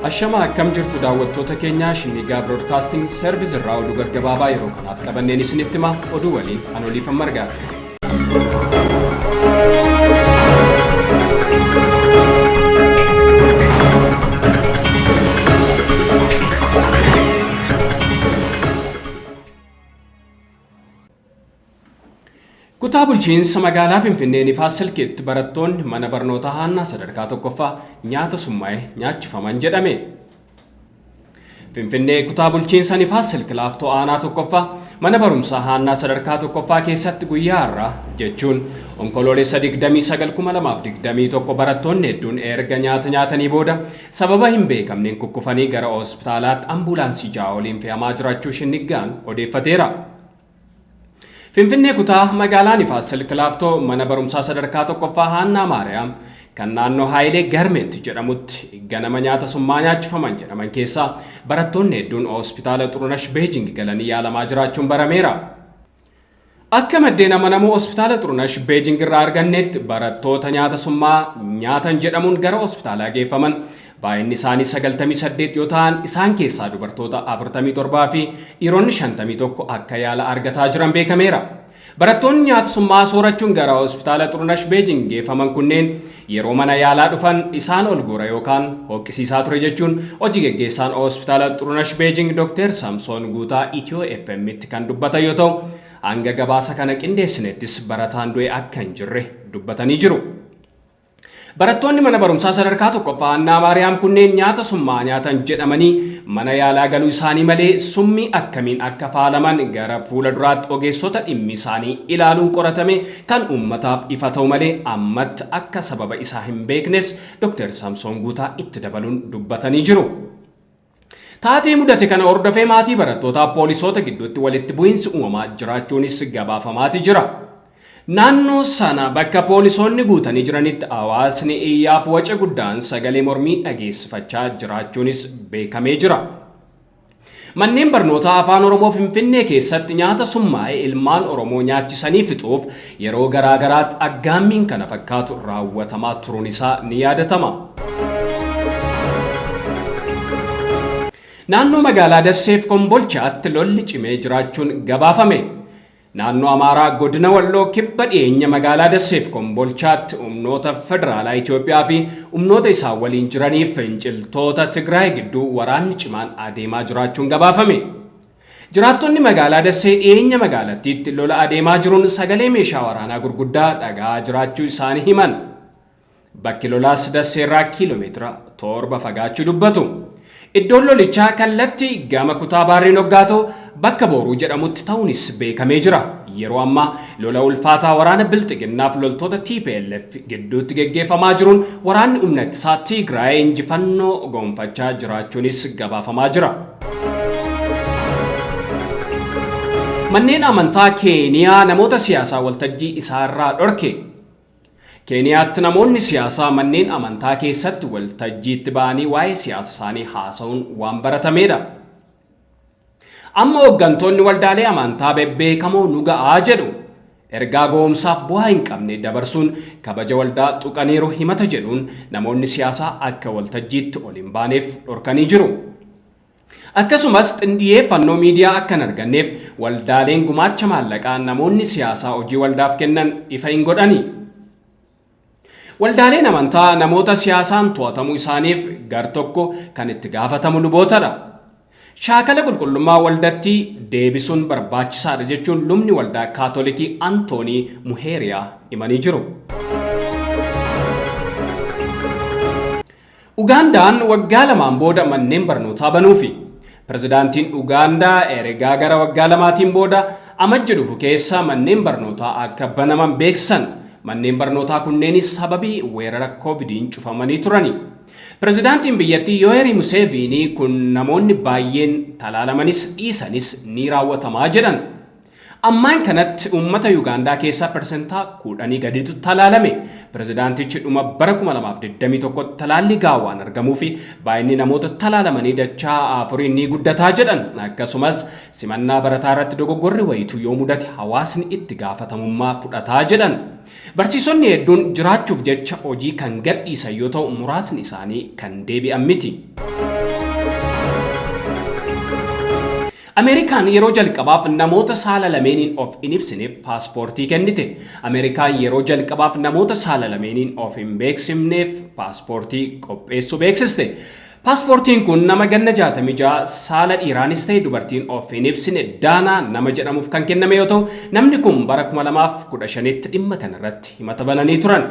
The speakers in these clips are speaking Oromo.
Ashama akkam jirtu daawwattoota keenya SHINNIIGAA BROADCASTING SERVICE irraa oduu gaggabaabaa yeroo kanaaf qabanneen isinitti hima oduu waliin Oliifan Margaati. Kutaa bulchiinsa magaalaa Finfinnee Nifaas Silkiitti barattoonni mana barnootaa Haannaa sadarkaa tokkoffaa nyaata summaa'ee nyaachifaman jedhame. Finfinnee kutaa bulchiinsa Nifaas Silkii Laaftoo aanaa tokkoffaa mana barumsaa Haannaa sadarkaa tokkoffaa keessatti guyyaa irraa jechuun Onkoloolessa 29/2021 barattoonni hedduun erga nyaata nyaatanii booda sababa hin beekamneen kukkufanii gara hospitaalaatti ambulaansii ja'a waliin fe'amaa jiraachuu SHINNIIGAAN odeeffateera. Finfinnee kutaa magaalaa Nifaas Silkii Laaftoo mana barumsaa sadarkaa tokkoffaa Haannaa Maariyaam kan naannoo Haayilee Garmeetti jedhamutti ganama nyaata summaa nyaachifaman jedhaman keessaa barattoonni hedduun hospitaala Xurunesh Beejing galanii yaalamaa jiraachuun barameera. Akka maddeen amanamoo hospitaala Xurunesh Beejing irraa argannetti barattoota nyaata summaa nyaatan jedhamuun gara hospitaalaa geeffaman baay'inni isaanii 98 yoo ta'an isaan keessaa dubartoota 47 fi dhiironni 51 akka yaala argataa jiran beekameera. Barattoonni nyaata summaa soorachuun gara hospitaala Xurunesh Beejing geeffaman kunneen yeroo mana yaalaa dhufan isaan ol goora yookaan hoqqisiisaa ture jechuun hojii geggeessaan hospitaala Xurunesh Beejing Dr. Samsoon Guutaa Itiyoo FM'tti kan dubbatan yoo ta'u hanga gabaasa kana qindeessinettis barataan du'e akka hin jirre dubbatanii jiru. Barattoonni mana barumsaa sadarkaa tokkoffaa Haannaa Maariyaam kunneen nyaata summaa nyaatan jedhamanii mana yaalaa galuu isaanii malee summii akkamiin akka faalaman gara fuula duraatti ogeessota dhimmi isaanii ilaaluun qoratame kan uummataaf ifa ta'u malee ammatti akka sababa isaa hin beeknes Dr. Samsoon Guutaa itti dabaluun dubbatanii jiru. Taatee mudate kana hordofee maatii barattootaa poolisoota gidduutti walitti bu'iinsi uumamaa jiraachuunis gabaafamaati jira. Naannoo sana bakka poolisoonni guutanii jiranitti hawaasni iyyaaf waca guddaan sagalee mormii dhageessifachaa jiraachuunis beekamee jira. Manneen barnootaa afaan Oromoo Finfinnee keessatti nyaata summaa'ee ilmaan Oromoo nyaachisanii fixuuf yeroo garaagaraatti aggaammiin kana fakkaatu raawwatamaa turuun isaa ni yaadatama. Naannoo magaalaa Dasseef Kombolchaatti lolli cimee jiraachuun gabaafame. Naannoo Amaaraa godina Walloo kibba dhiyeenya magaalaa Dasseef Kombolchaatti humnoota federaalaa Itoophiyaa fi humnoota isaa waliin jiraniif finciltoota Tigraay gidduu waraanni cimaan adeemaa jiraachuun gabaafame. Jiraattonni magaalaa Dassee dhiyeenya magaalattiitti lola adeemaa jiruun sagalee meeshaa waraanaa gurguddaa dhaga'aa jiraachuu isaanii himan. Bakki lolaas Dasseerraa kiiloomeetira 7 fagaachuu dubbatu. Iddoon lolichaa kallattii gama kutaa Baarreen Hoggaatoo bakka Booruu jedhamutti ta'uunis beekamee jira. Yeroo ammaa lola ulfaataa waraana Bilxiginnaaf loltoota TPLF gidduutti geggeeffamaa jiruun waraanni humna ittisaa Tigraay injifannoo gonfachaa jiraachuunis gabaafamaa jira. Manneen amantaa Keeniyaa namoota siyaasaa waltajjii isaarraa dhorke. Keeniyaatti namoonni siyaasaa manneen amantaa keessatti waltajjiitti ba'anii waa'ee siyaasa isaanii haasa'uun waan baratameedha. Amma hooggantoonni waldaalee amantaa bebbeekamoo nu ga'aa jedhu ergaa gowwoomsaaf bu'aa hin qabne dabarsuun kabaja waldaa tuqaniiru himata jedhuun namoonni siyaasaa akka waltajjiitti ol hin baaneef dhorkanii jiru. Akkasumas xindiyeeffannoo miidiyaa akka hin arganneef waldaaleen gumaacha maallaqaa namoonni siyaasaa hojii waldaaf kennan ifa hin godhani. Waldaaleen amantaa namoota siyaasaan to'atamuu isaaniif gar tokko kan itti gaafatamu lubootadha. Shaakala qulqullummaa waldattii deebisuun barbaachisaadha jechuun lubni waldaa Kaatolikii Antoonii Muheeriyaa himanii jiru. Ugaandaan waggaa lamaan booda manneen barnootaa banuufi. Pirezidaantiin Ugaandaa ergaa gara waggaa lamaatiin booda amajja dhufu keessa manneen barnootaa akka banaman beeksisan. Manneen barnootaa kunneenis sababii weerara Covid'n cufamanii turani. Pirezidaantiin biyyattii Yoweri Museveni kun namoonni baay'een talaalamanis dhiisanis ni raawwatamaa jedhan. Ammaan kanatti uummata Yuugaandaa keessaa persentaa 10 gadiitu talaalame. Pirezidaantichi dhuma bara 2021 talaalli gaawwaan argamuu fi baay'inni namoota talaalamanii dachaa afurii ni guddataa jedhan. Akkasumas simannaa barataa irratti dogoggorri wayituu yoo mudate hawaasni itti gaafatamummaa fudhataa jedhan. Barsiisonni hedduun jiraachuuf jecha hojii kan gadhiisan yoo ta'u muraasni isaanii kan deebi'an miti. Ameerikaan yeroo jalqabaaf namoota saala lameeniin of hin ibsineef paaspoortii kennite. Ameerikaan yeroo jalqabaaf namoota saala lameeniin of hin beeksifneef paaspoortii qopheessuu beeksiste. Paaspoortiin kun nama ganna 66 saala dhiiraanis ta'e dubartiin of hin ibsine daanaa nama jedhamuuf kan kenname yoo ta'u namni kun bara 2015tti dhimma kanarratti himata bananii turan.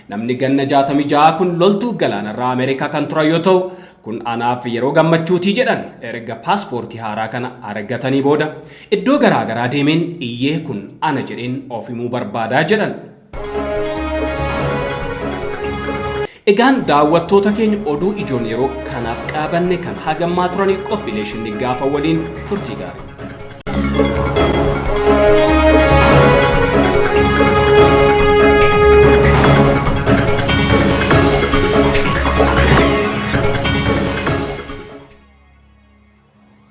Namni ganna 66 kun loltuu galaanarraa Ameerikaa kan turan yoo ta'u kun anaaf yeroo gammachuutii jedhan erga paaspoortii haaraa kana argatanii booda iddoo garaagaraa deemeen iyyee kun ana jedheen of himuu barbaadaa jedhan. Egaan daawwattoota keenya oduu ijoon yeroo kanaaf qaabanne kan hagammaa turanii qophiilee SHINNIIGAA waliin turtii gaarii.